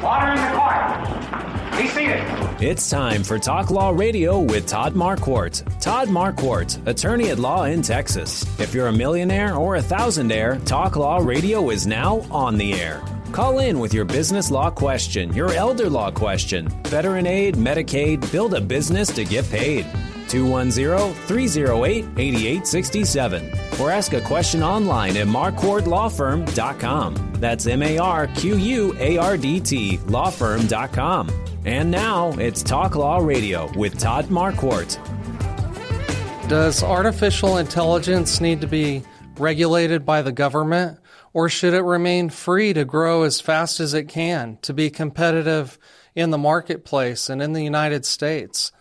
Order in the court. Be seated. It's time for Talk Law Radio with Todd Marquardt. Todd Marquardt, attorney at law in Texas. If you're a millionaire or a thousandaire, Talk Law Radio is now on the air. Call in with your business law question, your elder law question, veteran aid, Medicaid, build a business to get paid. 210-308-8867. Or ask a question online at marquardtlawfirm.com. That's MARQUARDT lawfirm.com. And now it's Talk Law Radio with Todd Marquardt. Does artificial intelligence need to be regulated by the government, or should it remain free to grow as fast as it can, to be competitive in the marketplace and in the United States,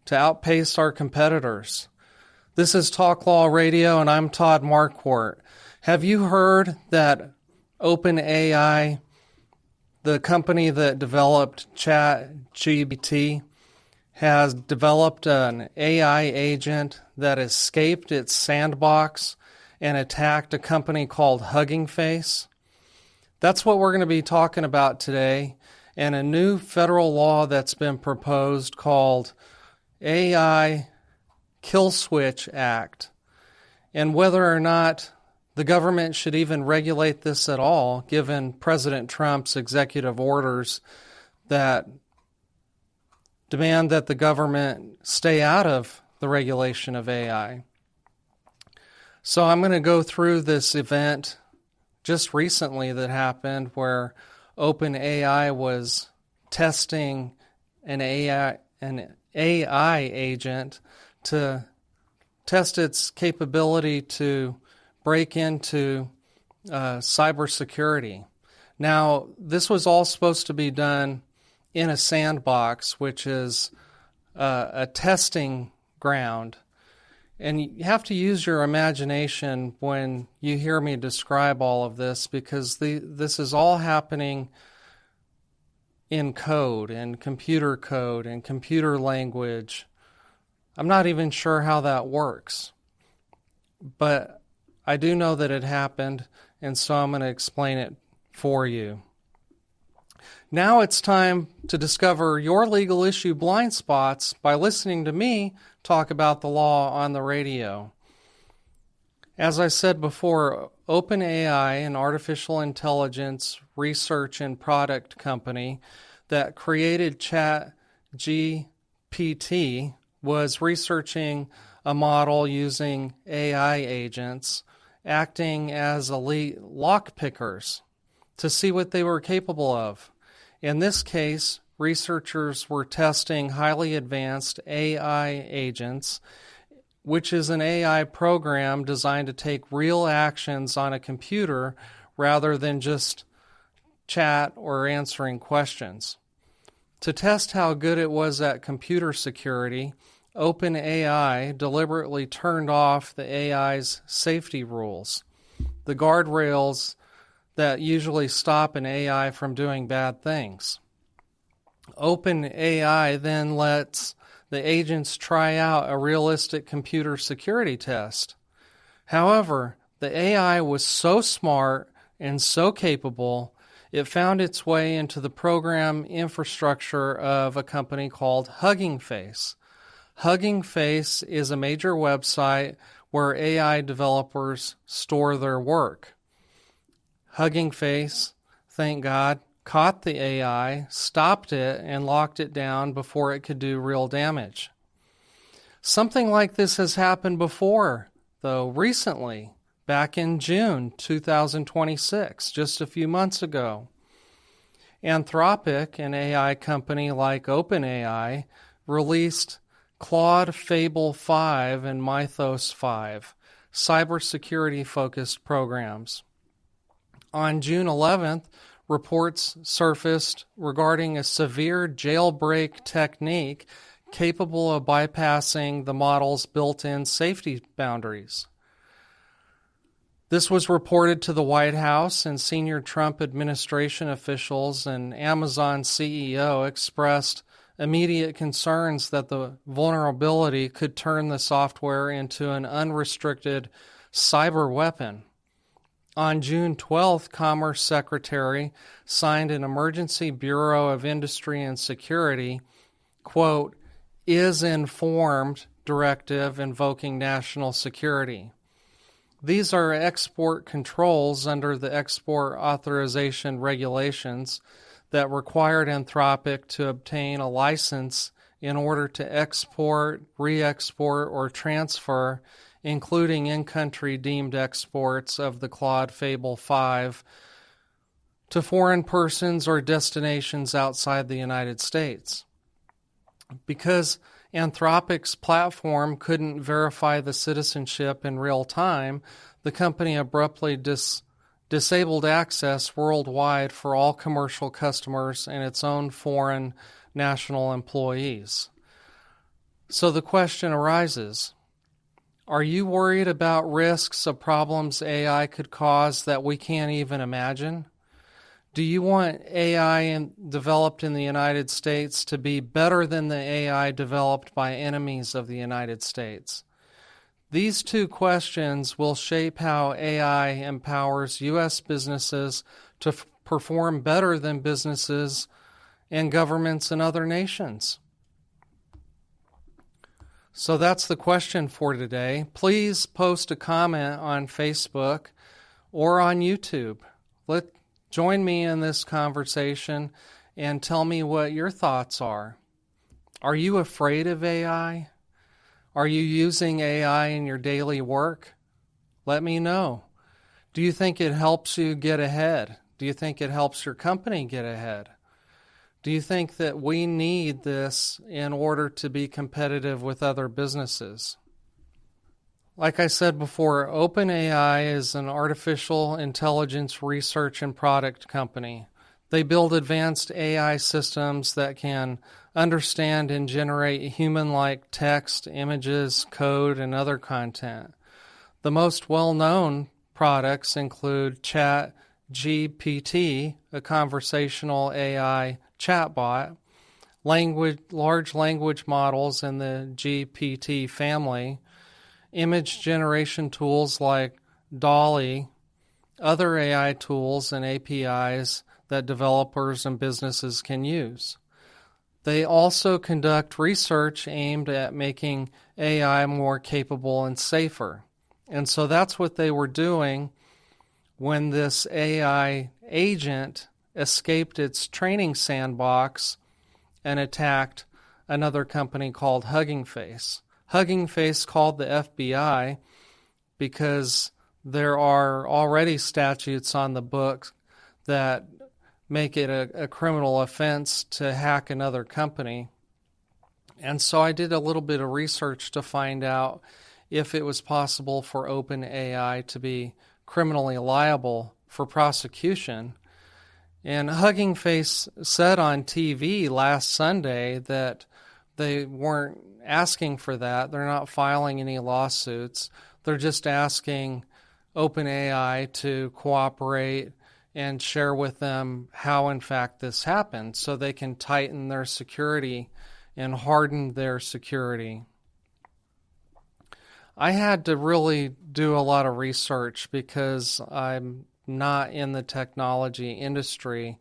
to outpace our competitors? This is Talk Law Radio, and I'm Todd Marquardt. Have you heard that OpenAI, the company that developed ChatGPT, has developed an AI agent that escaped its sandbox and attacked a company called Hugging Face? That's what we're going to be talking about today, and a new federal law that's been proposed called AI Kill Switch Act, and whether or not the government should even regulate this at all, given President Trump's executive orders that demand that the government stay out of the regulation of AI. So I'm going to go through this event just recently that happened where OpenAI was testing an AI agent to test its capability to break into cybersecurity. Now, this was all supposed to be done in a sandbox, which is a testing ground. And you have to use your imagination when you hear me describe all of this, because this is all happening in code, and computer language. I'm not even sure how that works, but I do know that it happened, and so I'm going to explain it for you. Now it's time to discover your legal issue blind spots by listening to me talk about the law on the radio. As I said before, OpenAI, an artificial intelligence research and product company that created ChatGPT, was researching a model using AI agents acting as elite lock pickers to see what they were capable of. In this case, researchers were testing highly advanced AI agents, which is an AI program designed to take real actions on a computer rather than just chat or answering questions. To test how good it was at computer security, OpenAI deliberately turned off the AI's safety rules, the guardrails that usually stop an AI from doing bad things. OpenAI then lets the agents try out a realistic computer security test. However, the AI was so smart and so capable, it found its way into the program infrastructure of a company called Hugging Face. Hugging Face is a major website where AI developers store their work. Hugging Face, thank God, caught the AI, stopped it, and locked it down before it could do real damage. Something like this has happened before, though, recently, back in June 2026, just a few months ago. Anthropic, an AI company like OpenAI, released Claude Fable 5 and Mythos 5, cybersecurity-focused programs. On June 11th, reports surfaced regarding a severe jailbreak technique capable of bypassing the model's built-in safety boundaries. This was reported to the White House, and senior Trump administration officials and Amazon CEO expressed immediate concerns that the vulnerability could turn the software into an unrestricted cyber weapon. On June 12th, Commerce Secretary signed an Emergency Bureau of Industry and Security, quote, is informed directive invoking national security. These are export controls under the export authorization regulations that required Anthropic to obtain a license in order to export, re-export, or transfer, including in-country deemed exports of the Claude Fable 5 to foreign persons or destinations outside the United States. Because Anthropic's platform couldn't verify the citizenship in real time, the company abruptly disabled access worldwide for all commercial customers and its own foreign national employees. So the question arises, are you worried about risks of problems AI could cause that we can't even imagine? Do you want AI developed in the United States to be better than the AI developed by enemies of the United States? These two questions will shape how AI empowers U.S. businesses to perform better than businesses and governments in other nations. So that's the question for today. Please post a comment on Facebook or on YouTube. Join me in this conversation and tell me what your thoughts are. Are you afraid of AI? Are you using AI in your daily work? Let me know. Do you think it helps you get ahead? Do you think it helps your company get ahead? Do you think that we need this in order to be competitive with other businesses? Like I said before, OpenAI is an artificial intelligence research and product company. They build advanced AI systems that can understand and generate human-like text, images, code, and other content. The most well-known products include ChatGPT, a conversational AI chatbot, large language models in the GPT family, image generation tools like DALL-E, other AI tools and APIs that developers and businesses can use. They also conduct research aimed at making AI more capable and safer. And so that's what they were doing when this AI agent escaped its training sandbox and attacked another company called Hugging Face. Hugging Face called the FBI because there are already statutes on the books that make it a criminal offense to hack another company. And so I did a little bit of research to find out if it was possible for OpenAI to be criminally liable for prosecution. And Hugging Face said on TV last Sunday that they weren't asking for that. They're not filing any lawsuits. They're just asking OpenAI to cooperate and share with them how, in fact, this happened so they can tighten their security and harden their security. I had to really do a lot of research because I'm not in the technology industry.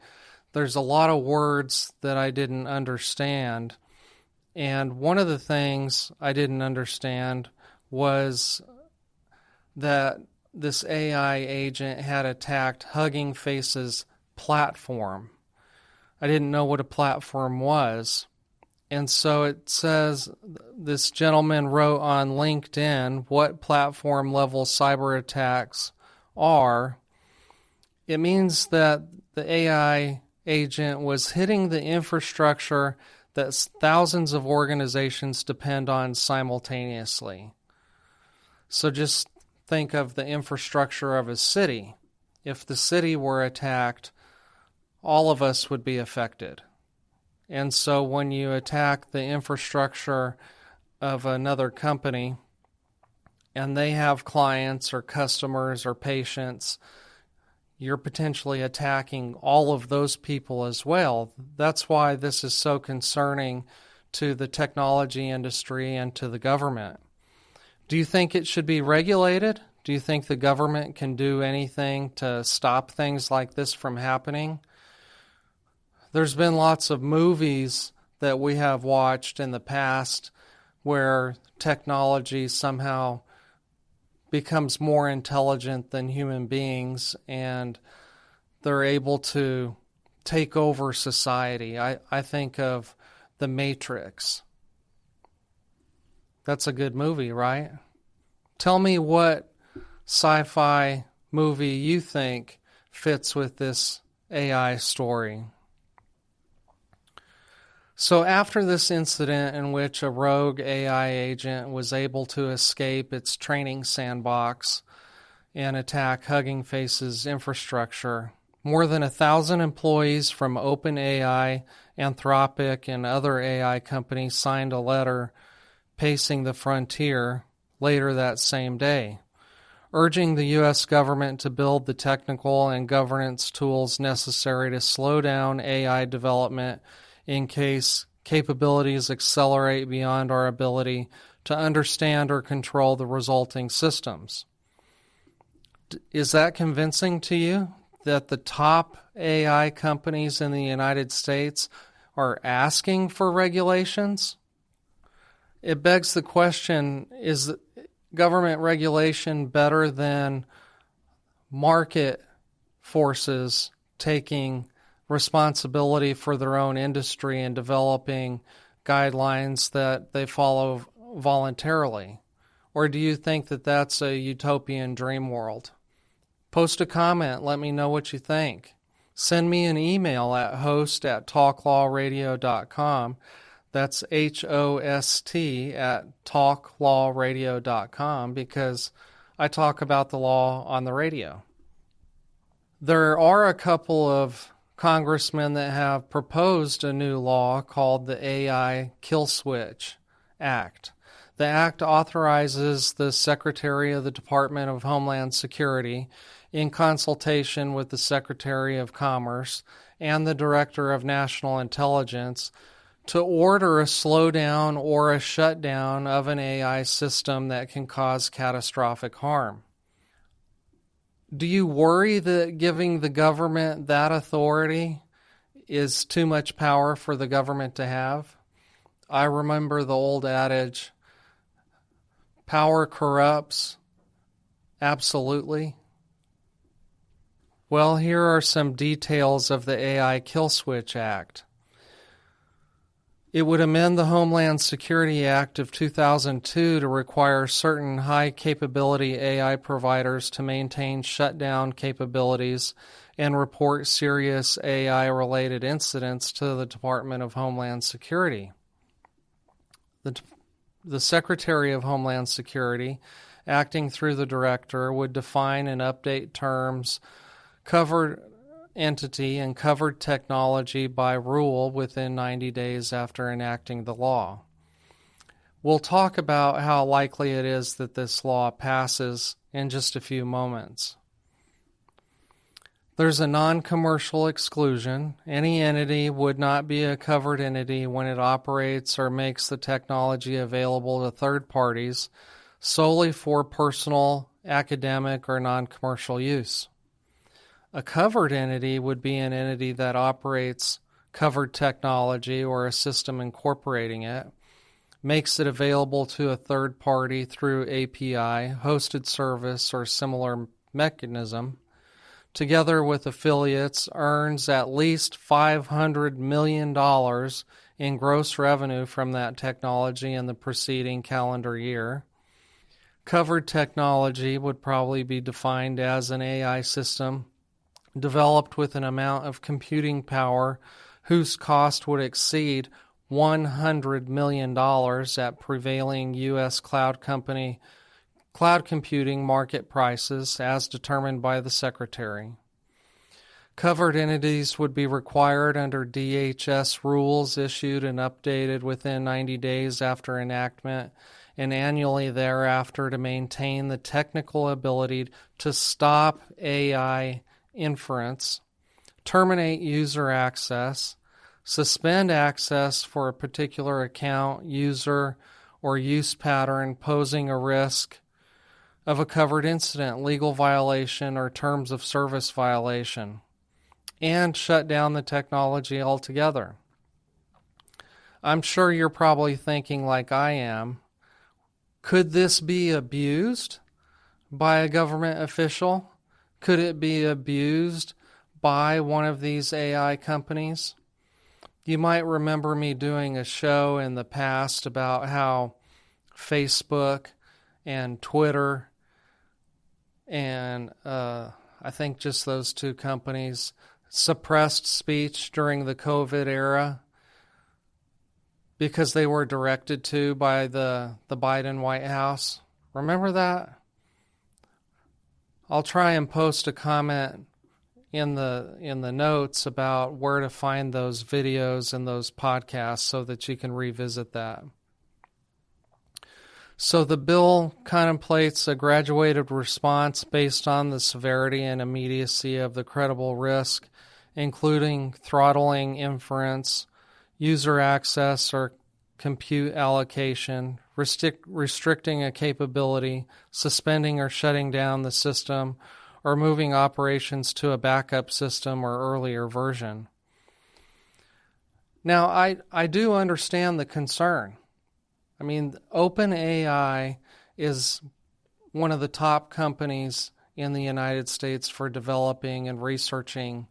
There's a lot of words that I didn't understand. And one of the things I didn't understand was that this AI agent had attacked Hugging Face's platform. I didn't know what a platform was. And so it says this gentleman wrote on LinkedIn what platform level cyber attacks are. It means that the AI agent was hitting the infrastructure that thousands of organizations depend on simultaneously. So just think of the infrastructure of a city. If the city were attacked, all of us would be affected. And so when you attack the infrastructure of another company and they have clients or customers or patients, you're potentially attacking all of those people as well. That's why this is so concerning to the technology industry and to the government. Do you think it should be regulated? Do you think the government can do anything to stop things like this from happening? There's been lots of movies that we have watched in the past where technology somehow becomes more intelligent than human beings and they're able to take over society. I think of The Matrix. That's a good movie, right? Tell me what sci-fi movie you think fits with this AI story. So after this incident in which a rogue AI agent was able to escape its training sandbox and attack Hugging Face's infrastructure, more than 1,000 employees from OpenAI, Anthropic, and other AI companies signed a letter pacing the frontier later that same day, urging the U.S. government to build the technical and governance tools necessary to slow down AI development in case capabilities accelerate beyond our ability to understand or control the resulting systems. Is that convincing to you that the top AI companies in the United States are asking for regulations? It begs the question, is government regulation better than market forces taking responsibility for their own industry and developing guidelines that they follow voluntarily? Or do you think that that's a utopian dream world? Post a comment. Let me know what you think. Send me an email at host@talklawradio.com. That's HOST@talklawradio.com because I talk about the law on the radio. There are a couple of congressmen that have proposed a new law called the AI Kill Switch Act. The act authorizes the Secretary of the Department of Homeland Security, in consultation with the Secretary of Commerce and the Director of National Intelligence, to order a slowdown or a shutdown of an AI system that can cause catastrophic harm. Do you worry that giving the government that authority is too much power for the government to have? I remember the old adage, power corrupts. Absolutely. Well, here are some details of the AI Kill Switch Act. It would amend the Homeland Security Act of 2002 to require certain high-capability AI providers to maintain shutdown capabilities and report serious AI-related incidents to the Department of Homeland Security. The Secretary of Homeland Security, acting through the Director, would define and update terms, covered entity, and covered technology by rule within 90 days after enacting the law. We'll talk about how likely it is that this law passes in just a few moments. There's a non-commercial exclusion. Any entity would not be a covered entity when it operates or makes the technology available to third parties solely for personal, academic, or non-commercial use. A covered entity would be an entity that operates covered technology or a system incorporating it, makes it available to a third party through API, hosted service, or similar mechanism, together with affiliates, earns at least $500 million in gross revenue from that technology in the preceding calendar year. Covered technology would probably be defined as an AI system developed with an amount of computing power whose cost would exceed $100 million at prevailing U.S. cloud computing market prices as determined by the Secretary. Covered entities would be required under DHS rules issued and updated within 90 days after enactment and annually thereafter to maintain the technical ability to stop AI inference, terminate user access, suspend access for a particular account, user, or use pattern posing a risk of a covered incident, legal violation, or terms of service violation, and shut down the technology altogether. I'm sure you're probably thinking, like I am, could this be abused by a government official? Could it be abused by one of these AI companies? You might remember me doing a show in the past about how Facebook and Twitter and I think just those two companies suppressed speech during the COVID era because they were directed to by the Biden White House. Remember that? I'll try and post a comment in the notes about where to find those videos and those podcasts so that you can revisit that. So the bill contemplates a graduated response based on the severity and immediacy of the credible risk, including throttling inference, user access or compute allocation, restricting a capability, suspending or shutting down the system, or moving operations to a backup system or earlier version. Now, I do understand the concern. I mean, OpenAI is one of the top companies in the United States for developing and researching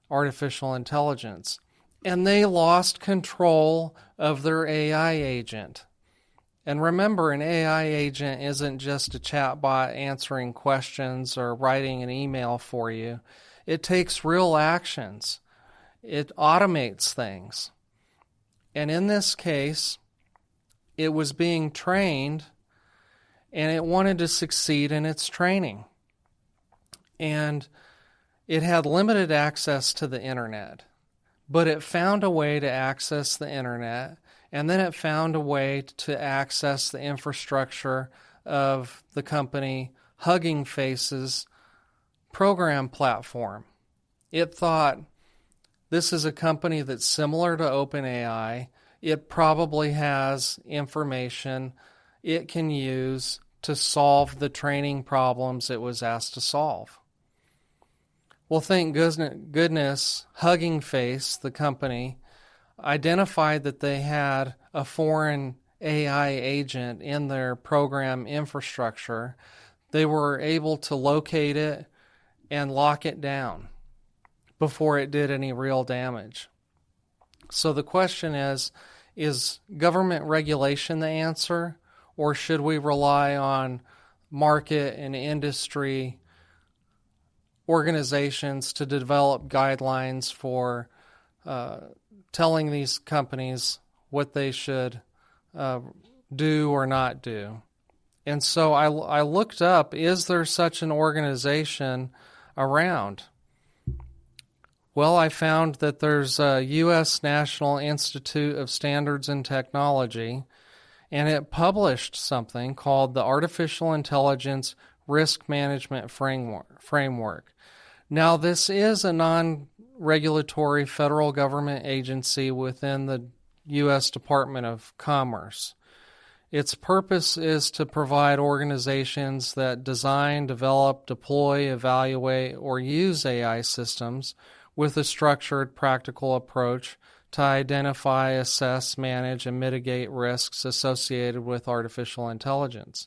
artificial intelligence. And they lost control of their AI agent. And remember, an AI agent isn't just a chatbot answering questions or writing an email for you. It takes real actions. It automates things. And in this case, it was being trained, and it wanted to succeed in its training. And it had limited access to the internet, but it found a way to access the internet, and then it found a way to access the infrastructure of the company Hugging Face's program platform. It thought, this is a company that's similar to OpenAI. It probably has information it can use to solve the training problems it was asked to solve. Well, thank goodness, Hugging Face, the company, identified that they had a foreign AI agent in their program infrastructure. They were able to locate it and lock it down before it did any real damage. So the question is government regulation the answer, or should we rely on market and industry organizations to develop guidelines for telling these companies what they should do or not do? And so I looked up, is there such an organization around? Well, I found that there's a U.S. National Institute of Standards and Technology, and it published something called the Artificial Intelligence Risk Management Framework. Now, this is a non-regulatory federal government agency within the U.S. Department of Commerce. Its purpose is to provide organizations that design, develop, deploy, evaluate, or use AI systems with a structured, practical approach to identify, assess, manage, and mitigate risks associated with artificial intelligence.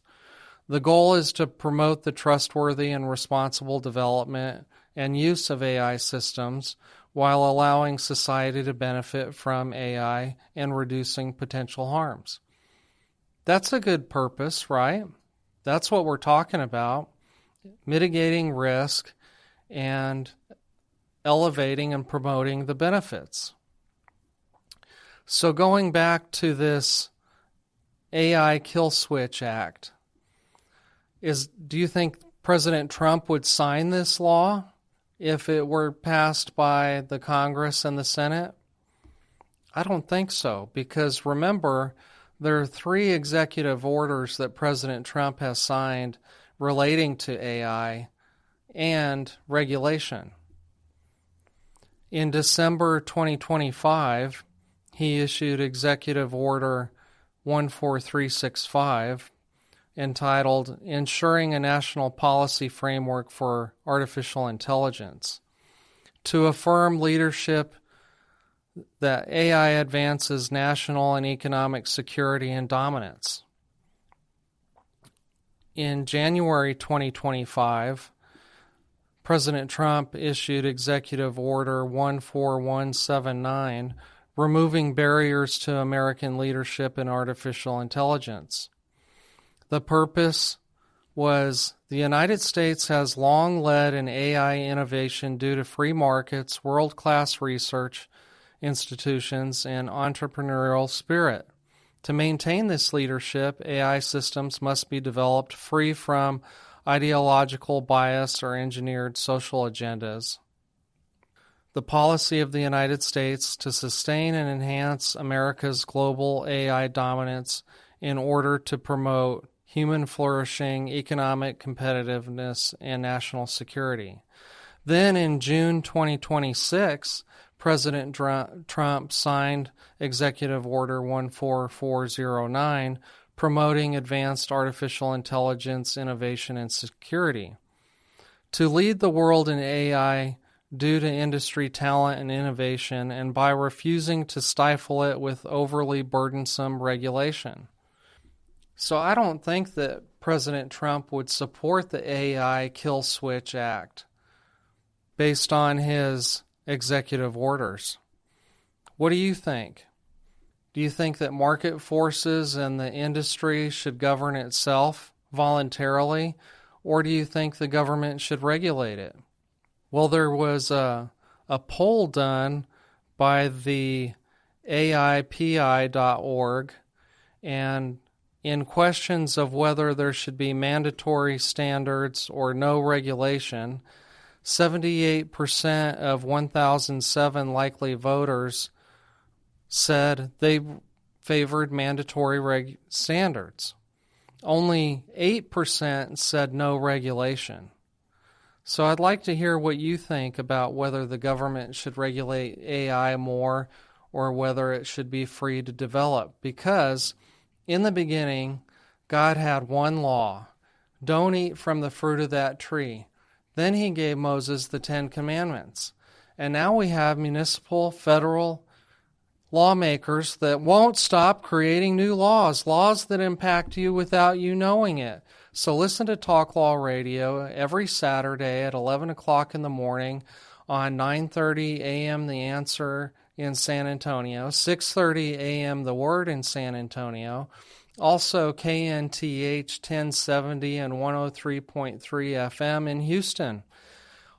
The goal is to promote the trustworthy and responsible development and use of AI systems while allowing society to benefit from AI and reducing potential harms. That's a good purpose, right? That's what we're talking about, mitigating risk and elevating and promoting the benefits. So going back to this AI Kill Switch Act, do you think President Trump would sign this law if it were passed by the Congress and the Senate? I don't think so, because remember, there are 3 executive orders that President Trump has signed relating to AI and regulation. In December 2025, he issued Executive Order 14365, entitled Ensuring a National Policy Framework for Artificial Intelligence, to affirm leadership that AI advances national and economic security and dominance. In January 2025, President Trump issued Executive Order 14179, removing barriers to American leadership in artificial intelligence. The purpose was the United States has long led in AI innovation due to free markets, world-class research institutions, and entrepreneurial spirit. To maintain this leadership, AI systems must be developed free from ideological bias or engineered social agendas. The policy of the United States to sustain and enhance America's global AI dominance in order to promote human flourishing, economic competitiveness, and national security. Then in June 2026, President Trump signed Executive Order 14409, promoting advanced artificial intelligence, innovation, and security. To lead the world in AI due to industry talent and innovation, and by refusing to stifle it with overly burdensome regulation. So I don't think that President Trump would support the AI Kill Switch Act based on his executive orders. What do you think? Do you think that market forces and the industry should govern itself voluntarily, or do you think the government should regulate it? Well, there was a poll done by the AIPI.org, and in questions of whether there should be mandatory standards or no regulation, 78% of 1,007 likely voters said they favored mandatory standards. Only 8% said no regulation. So I'd like to hear what you think about whether the government should regulate AI more or whether it should be free to develop. Because in the beginning, God had one law: don't eat from the fruit of that tree. Then he gave Moses the 10 Commandments. And now we have municipal, federal lawmakers that won't stop creating new laws that impact you without you knowing it. So listen to Talk Law Radio every Saturday at 11 o'clock in the morning on 9:30 a.m. The Answer in San Antonio, 6:30 a.m. The Word in San Antonio, also KNTH 1070 and 103.3 FM in Houston.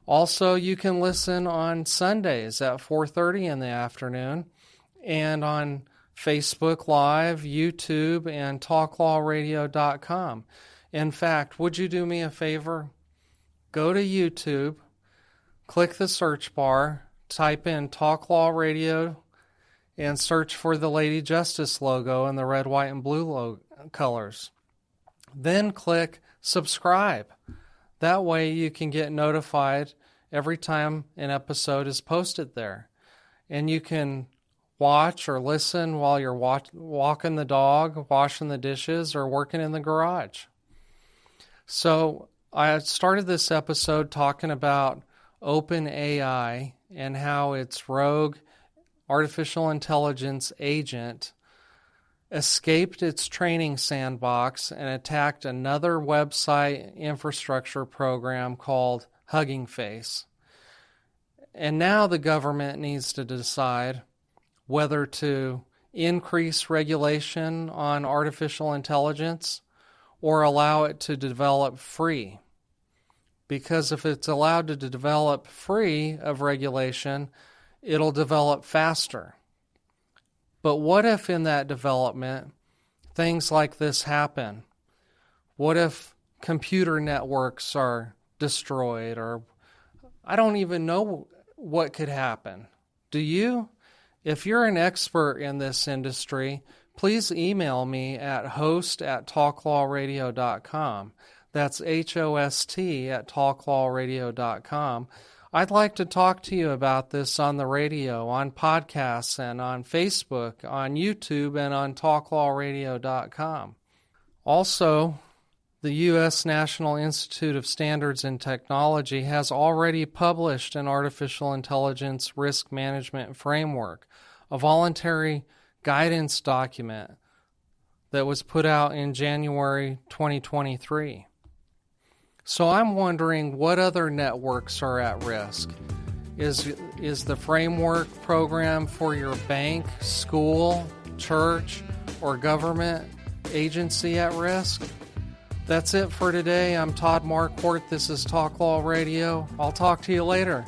Also, you can listen on Sundays at 4:30 in the afternoon and on Facebook Live, YouTube, and talklawradio.com. In fact, would you do me a favor? Go to YouTube, click the search bar, type in Talk Law Radio, and search for the Lady Justice logo in the red, white, and blue colors. Then click subscribe. That way you can get notified every time an episode is posted there. And you can watch or listen while you're walking the dog, washing the dishes, or working in the garage. So I started this episode talking about OpenAI and how its rogue artificial intelligence agent escaped its training sandbox and attacked another website infrastructure program called Hugging Face. And now the government needs to decide whether to increase regulation on artificial intelligence or allow it to develop free. Because if it's allowed to develop free of regulation, it'll develop faster. But what if in that development things like this happen? What if computer networks are destroyed? Or I don't even know what could happen. Do you? If you're an expert in this industry, please email me at host@talklawradio.com. That's HOST@talklawradio.com. I'd like to talk to you about this on the radio, on podcasts, and on Facebook, on YouTube, and on talklawradio.com. Also, the U.S. National Institute of Standards and Technology has already published an artificial intelligence risk management framework, a voluntary guidance document that was put out in January 2023. So I'm wondering what other networks are at risk. Is the framework program for your bank, school, church, or government agency at risk? That's it for today. I'm Todd Marquardt. This is Talk Law Radio. I'll talk to you later.